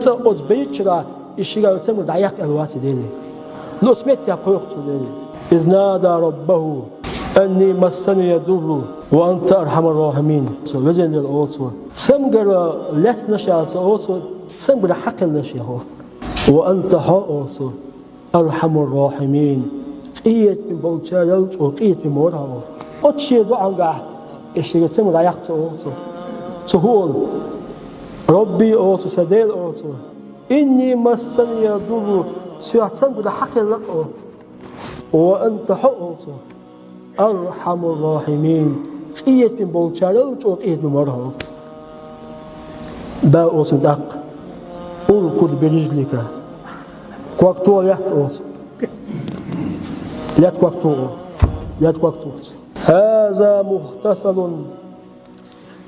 أنت أتبيتشرا إشيرا يتسمى دعيق الواتي ديلي لو سمعت يقويقتو ديلي إذ نادى ربه أني مسني يضر وأنت أرحم الراحمين وزن الأوصو سمجر لات نشأت أوصو سمجر حق النشأ وأنت حق أوصو أرحم الراحمين قيت من بولشارج وقيت من مورها أتشي دعانجا إشيرا يتسمى دعيق أوصو تقول ربي أوصو سديل أوصو إني مسني يضر سمجر حق لك وأنت حق أوصو أرحم الراحمين قيت من بولشارج وقيت من مورها دا أوصو دق أركض برجلك كوكتو يحت أوصو لا كوكتو هذا مغتسل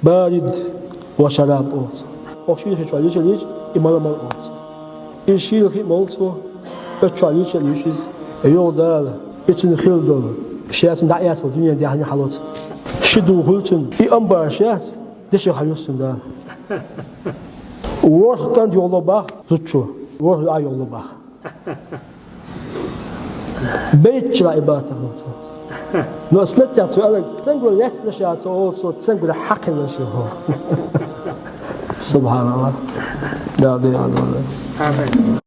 بارد وشراب أوصو أخشيل شواليش ليش إمام أوصو إشيل خي مولسو أشواليش ليشز يودال إتن خيلدل شيئاتن دعيات الدنيا دي هني حلوت شدو خلتن أمبر شيئات دش خلوتن دا وورخ كان يولو باخ زوتشو وورخ يولو باخ بيت شرا إبادة أوصو نو سمعت يعطوا أنا تنقول ليش نشأت أوصو تنقول حق نشأه سبحان الله لا